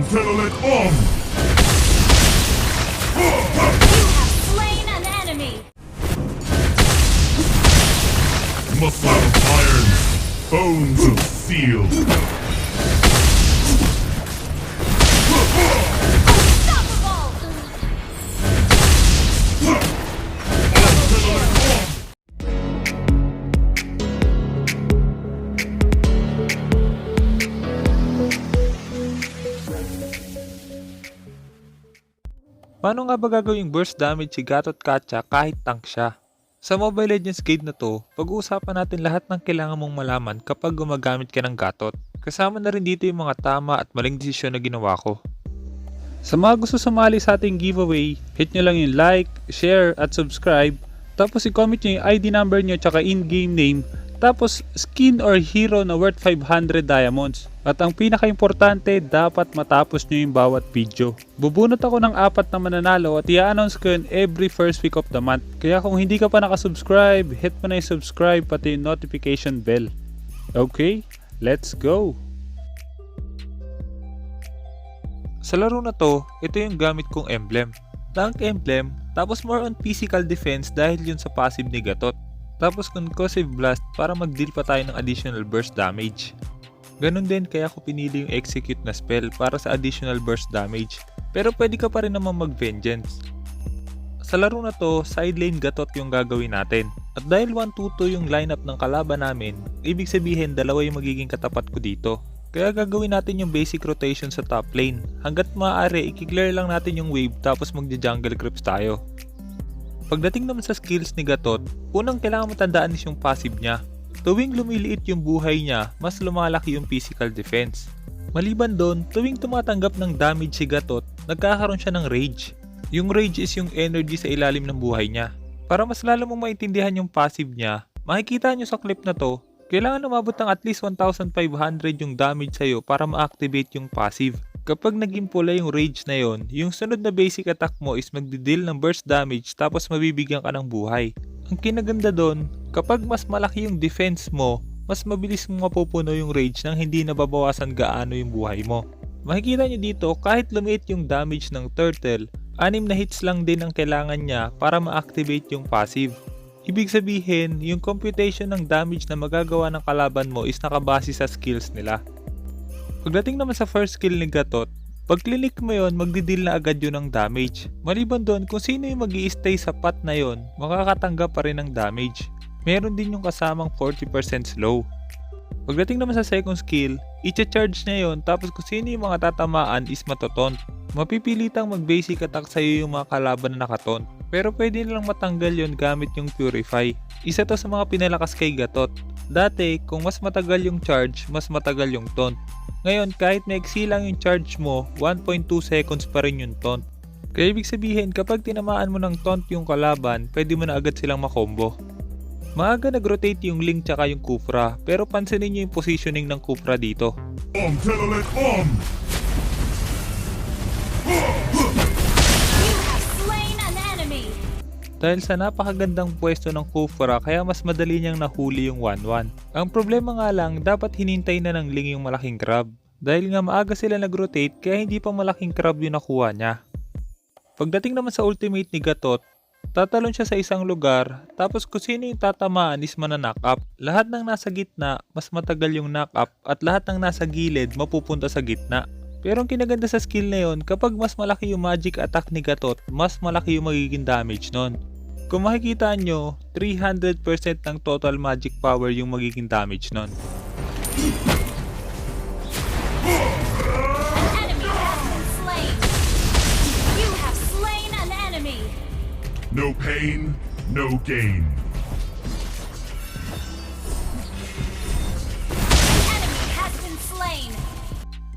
Telolet on! You have slain an enemy. Muscle of iron, bones of steel. Unstoppable. Paano nga ba gagawing burst damage si Gatot Kacha kahit tank siya? Sa Mobile Legends guide na to, pag-uusapan natin lahat ng kailangan mong malaman kapag gumagamit ka ng Gatot. Kasama na rin dito yung mga tama at maling desisyon na ginawa ko. Sa mga gusto sumali sa ating giveaway, hit nyo lang yung like, share at subscribe. Tapos i-comment nyo yung ID number nyo tsaka in-game name. Tapos skin or hero na worth 500 diamonds. At ang pinaka-importante, dapat matapos nyo yung bawat video. Bubunot ako ng 4 na mananalo at i-announce ko yun every first week of the month. Kaya kung hindi ka pa nakasubscribe, hit mo na yung subscribe pati yung notification bell. Okay, let's go! Sa laro na to, ito yung gamit kong emblem. Tank emblem, tapos more on physical defense dahil yun sa passive ni Gatot. Tapos concussive blast para mag-deal pa tayo ng additional burst damage. Ganon din kaya ako pinili yung execute na spell para sa additional burst damage. Pero pwede ka pa rin naman mag-vengeance. Sa laro na to, side lane Gatot yung gagawin natin. At dahil 1-2-2 yung lineup ng kalaban namin, ibig sabihin dalawa yung magiging katapat ko dito. Kaya gagawin natin yung basic rotation sa top lane. Hanggat maaari, i-clear lang natin yung wave tapos magja-jungle creeps tayo. Pagdating naman sa skills ni Gatot, unang kailangan matandaan is yung passive niya. Tuwing lumiliit yung buhay niya, mas lumalaki yung physical defense. Maliban doon, tuwing tumatanggap ng damage si Gatot, nagkakaroon siya ng rage. Yung rage is yung energy sa ilalim ng buhay niya. Para mas lalo mong maintindihan yung passive niya, makikita nyo sa clip na to, kailangan umabot ng at least 1,500 yung damage sa'yo para ma-activate yung passive. Kapag naging pula yung rage na yon, yung sunod na basic attack mo is magdi-deal ng burst damage tapos mabibigyan ka ng buhay. Ang kinaganda doon, kapag mas malaki yung defense mo, mas mabilis mo mapupuno yung rage nang hindi nababawasan gaano yung buhay mo. Makikita nyo dito, kahit lumiit yung damage ng turtle, 6 na hits lang din ang kailangan niya para ma-activate yung passive. Ibig sabihin, yung computation ng damage na magagawa ng kalaban mo is nakabase sa skills nila. Pagdating naman sa first skill ni Gatot, pag clinic mo yon, magdi-deal na agad yun ng damage. Maliban doon, kung sino yung mag-i-stay sa path na yon, makakatanggap pa rin ng damage. Meron din yung kasamang 40% slow. Pagdating naman sa second skill, i-charge niya yon tapos kung sino yung mga tatamaan is matotont. Mapipilitang mag-basic attack sa'yo yung mga kalaban na nakatont. Pero pwede nilang matanggal yon gamit yung Purify. Isa to sa mga pinalakas kay Gatot. Dati, kung mas matagal yung charge, mas matagal yung taunt. Ngayon, kahit maiksi lang yung charge mo, 1.2 seconds pa rin yung taunt. Kaya ibig sabihin, kapag tinamaan mo ng taunt yung kalaban, pwede mo na agad silang makombo. Maaga nag-rotate yung Ling tsaka yung Kufra, pero pansinin nyo yung positioning ng Kufra dito. On Telolet on! You have slain an enemy. Dahil sa napakagandang pwesto ng Kufra, kaya mas madali niyang nahuli yung 1-1. Ang problema nga lang, dapat hinintay na ng Ling yung malaking crab. Dahil nga maaga sila nag-rotate, kaya hindi pa malaking crab yung nakuha niya. Pagdating naman sa ultimate ni Gatot, tatalon siya sa isang lugar, tapos kung sino yung tatamaan is knock up. Lahat ng nasa gitna, mas matagal yung knock up, at lahat ng nasa gilid, mapupunta sa gitna. Pero ang kinaganda sa skill na yon, kapag mas malaki yung magic attack ni Gatot, mas malaki yung magiging damage nun. Kung makikita nyo, 300% ng total magic power yung magiging damage nun. An enemy has been slain. You have slain an enemy. No pain, no gain. An enemy has been slain.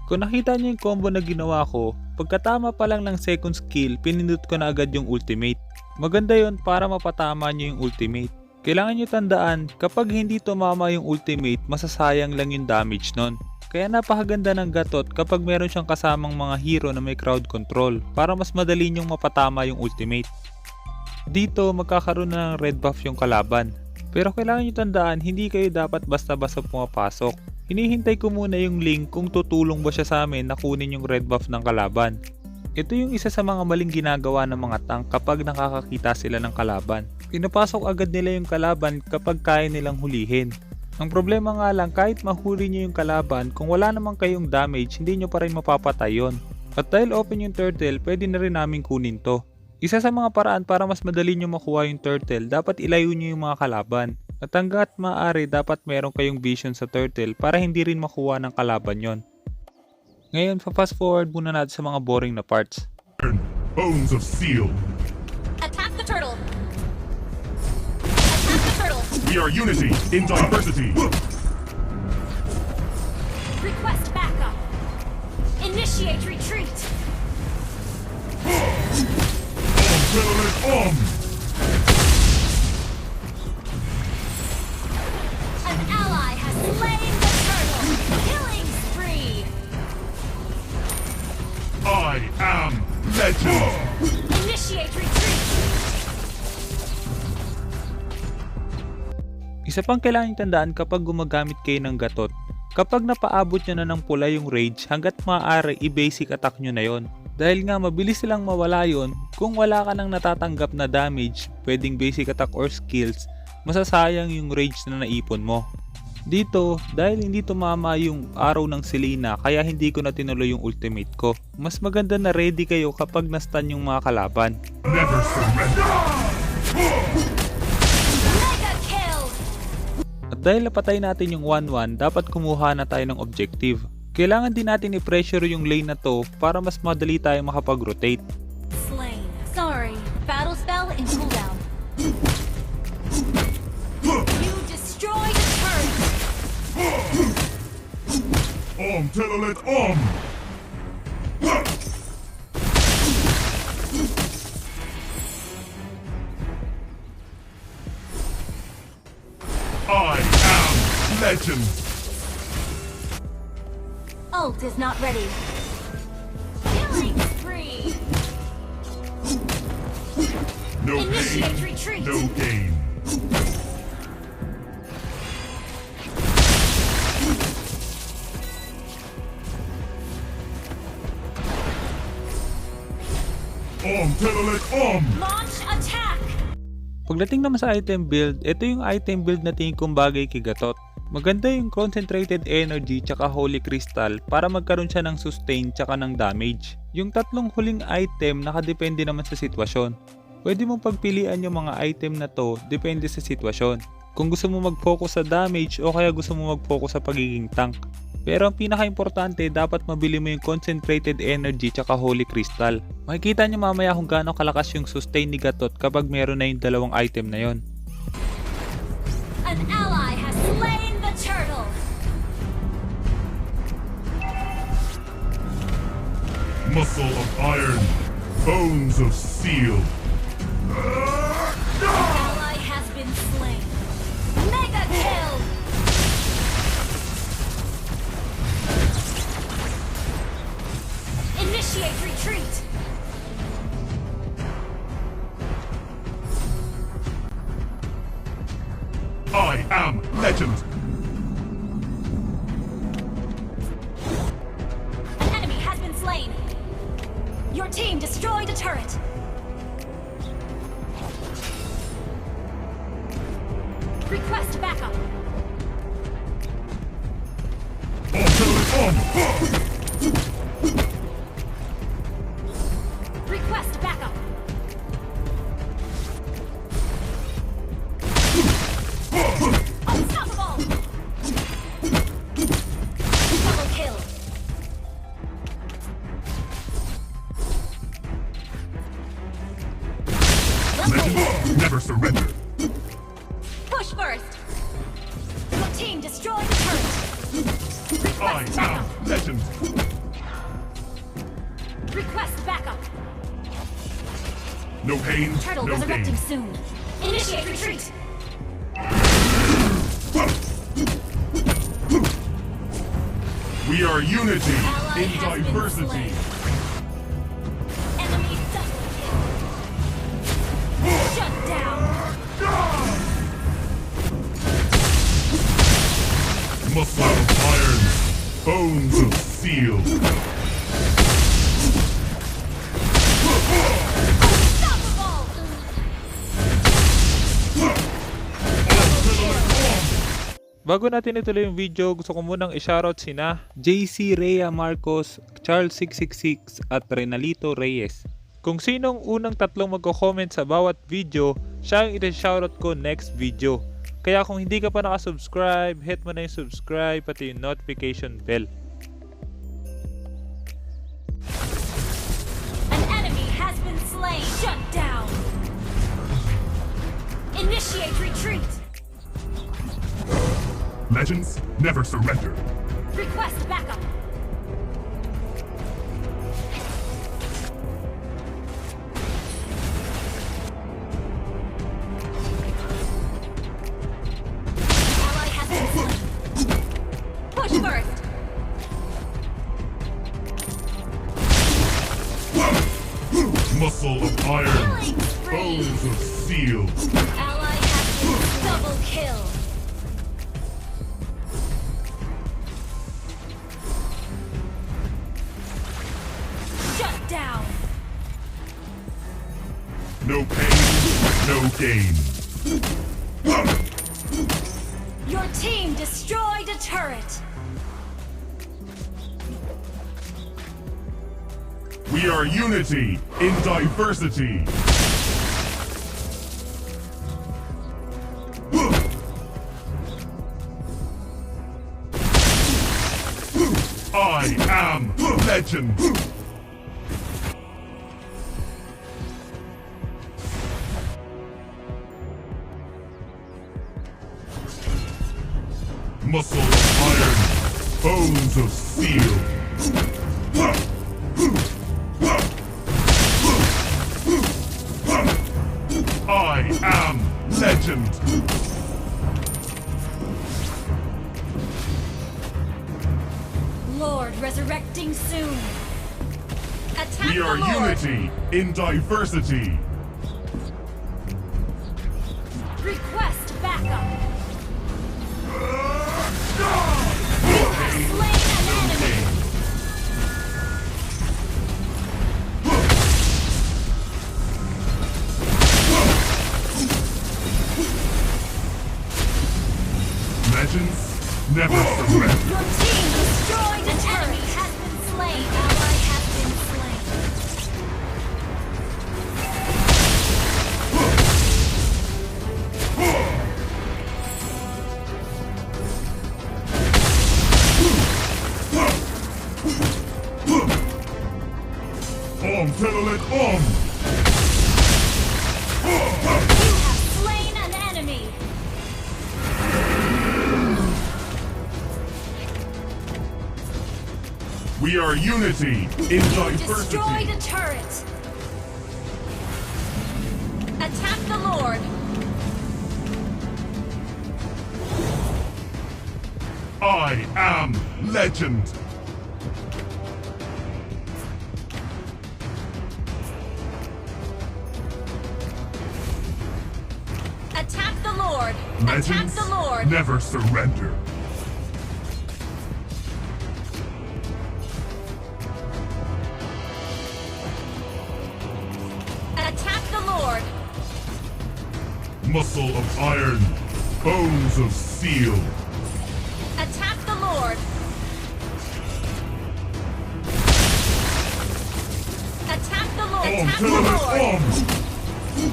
Kung nakita nyo yung combo na ginawa ko, pagkatama pa lang ng second skill, pinindot ko na agad yung ultimate. Maganda yon para mapatama nyo yung ultimate. Kailangan nyo tandaan, kapag hindi tumama yung ultimate, masasayang lang yung damage nun. Kaya napakaganda ng Gatot kapag meron siyang kasamang mga hero na may crowd control para mas madali nyong mapatama yung ultimate. Dito magkakaroon na ng red buff yung kalaban. Pero kailangan nyo tandaan, hindi kayo dapat basta-basta pumapasok. hinihintay ko muna yung link kung tutulong ba siya sa amin na kunin yung red buff ng kalaban. Ito yung isa sa mga maling ginagawa ng mga tank kapag nakakakita sila ng kalaban. Pinapasok agad nila yung kalaban kapag kaya nilang hulihin. Ang problema nga lang, kahit mahuli nyo yung kalaban, kung wala naman kayong damage, hindi nyo pa rin mapapatay yun. At dahil open yung turtle, pwede na rin namin kunin to. Isa sa mga paraan para mas madali nyo makuha yung turtle, dapat ilayo nyo yung mga kalaban. At hanggat maaari, dapat meron kayong vision sa turtle para hindi rin makuha ng kalaban yon. Ngayon, fast forward muna natin sa mga boring na parts. Bones of steel. Attack the turtle! Attack the turtle! We are unity in diversity. Request backup! Initiate retreat! Om! An ally has slain the turtle! Killing spree! I am legend. Initiate retreat! Isa pang kailangang tandaan kapag gumagamit kayo ng gatot, kapag napaabot nyo na ng pula yung rage, hanggat maaari i-basic attack nyo na yon. Dahil nga mabilis silang mawala yon, kung wala ka nang natatanggap na damage, pwedeng basic attack or skills, masasayang yung rage na naipon mo. Dito, dahil hindi tumama yung araw ng Selena, kaya hindi ko na tinuloy yung ultimate ko. Mas maganda na ready kayo kapag na-stun yung mga kalaban. Never surrender. Mega kill! At dahil napatay natin yung 1-1, dapat kumuha na tayo ng objective. Kailangan din natin i-pressure yung lane na to para mas madali tayo makapag-rotate. Slain. Sorry. Battle spell in cooldown. You destroyed a turret! Om Telolet Om. I am legend. Ult is not ready. Killing spree! No Initiate pain, retreat! no gain. Om Telolet Om. Launch attack! Pagdating naman sa item build, ito yung item build na tingin kong bagay kay Gatot. Maganda yung concentrated energy tsaka holy crystal para magkaroon siya ng sustain tsaka ng damage. Yung tatlong huling item nakadepende naman sa sitwasyon. Pwede mong pagpilian yung mga item na to depende sa sitwasyon. Kung gusto mo mag-focus sa damage o kaya gusto mo mag-focus sa pagiging tank. Pero ang pinaka-importante, dapat mabili mo yung concentrated energy tsaka holy crystal. Makikita nyo mamaya kung gaano kalakas yung sustain ni Gatot kapag meron na yung dalawang item na yon. An ally has slain the turtle! Muscle of iron, bones of steel. An ally has been slain. Mega kill! Initiate retreat! I am legend. An enemy has been slain. Your team destroyed a turret. Request backup. Om Telolet Om. Request backup. Unstoppable. Double kill. Legend never surrender. Push first. Your team destroyed a turret. I Request am backup. legend. Request backup. No pain, Turtle no resurrecting gain. soon. Initiate retreat. We are unity Ally in has been diversity. slain. Enemy double kill. Shut down. Muscle of iron, Bones of steel. Unstoppable! Bago natin ituloy yung video, gusto ko munang i-shoutout sina JC Rhea Marcos, Charles 666 at Renalito Reyes. Kung sinong unang tatlong magko-comment sa bawat video, siya ang i-shoutout ko next video. Kaya kung hindi ka pa nakasubscribe, hit mo na yung subscribe pati yung notification bell. An enemy has been slain. Shut down. Initiate retreat. Legends never surrender. Request backup. Ally has been slain. Push first. Muscle of iron. Killing spree. Bones of steel. Ally has been double kill. Shut down. No pain, no gain. Your team destroyed a turret. We are unity in diversity. I am legend. Muscle of iron, bones of steel. I am legend. Lord resurrecting soon. Attack We are the Lord. unity in diversity. Request backup. You have slain an enemy. Legends never surrender. Your team destroyed an enemy has been slain. Ally has been slain. Om Tenelet Om! You have slain an enemy. We are unity in Destroyed diversity. a turret. Attack the Lord. I am legend. Attack the Lord. Attack Legends the Lord. never surrender. Attack the Lord. Muscle of iron, bones of steel. Attack the Lord. Attack the Lord. Om Attack the Tenelet Lord. Om!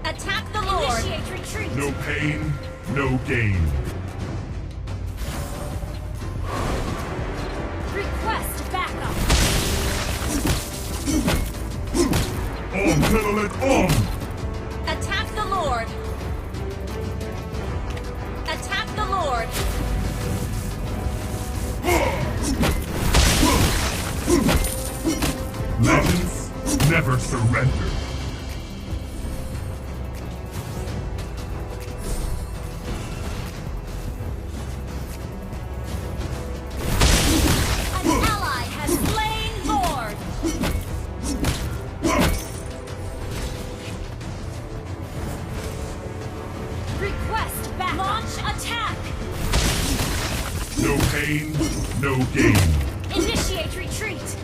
Attack the Lord. Initiate retreat. No pain, no gain. Request backup. Om Tenelet Om! Attack the Lord. Attack the Lord. Legends never surrender. An ally has slain Lord. Request retreat.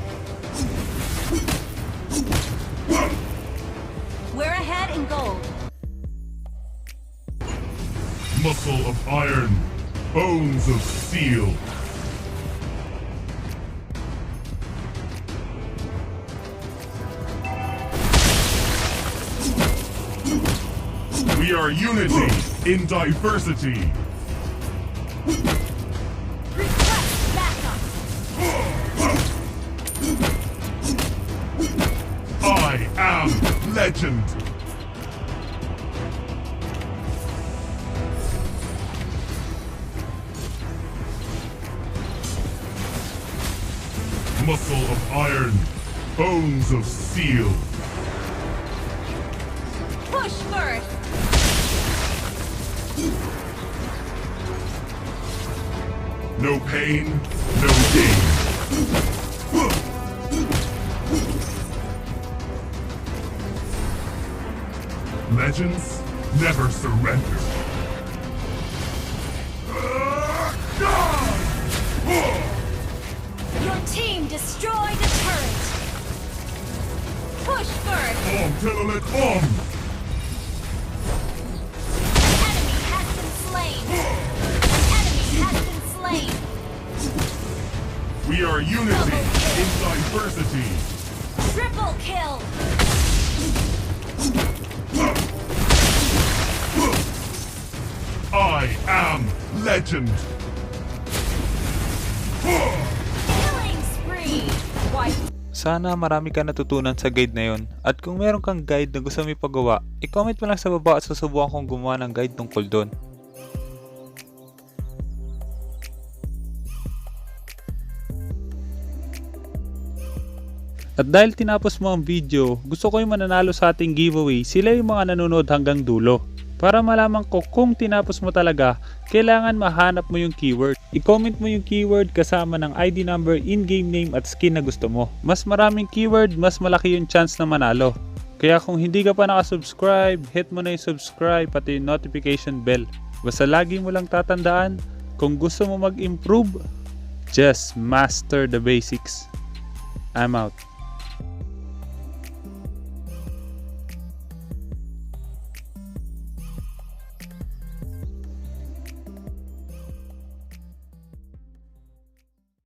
We're ahead in gold. Muscle of iron, bones of steel. We are unity in diversity. Request backup. I am legend. Muscle of iron, bones of steel. Push first. No pain, no gain. Legends never surrender. Your team destroyed a turret. Push first. Om Tilalit Om! An enemy has been slain. An enemy has been slain. We are unity in diversity. Triple kill. I am legend. Killing spree. Wipe. Sana marami ka natutunan sa guide na yon. At kung meron kang guide na gusto mo ipagawa, i-comment mo lang sa baba at susubukan kong gumawa ng guide tungkol doon. At dahil tinapos mo ang video, gusto ko yung mananalo sa ating giveaway, sila yung mga nanonood hanggang dulo. Para malaman ko kung tinapos mo talaga, kailangan mahanap mo yung keyword. I-comment mo yung keyword kasama ng ID number, in-game name at skin na gusto mo. Mas maraming keyword, mas malaki yung chance na manalo. Kaya kung hindi ka pa nakasubscribe, hit mo na yung subscribe pati yung notification bell. Basta lagi mo lang tatandaan, kung gusto mo mag-improve, just master the basics. I'm out.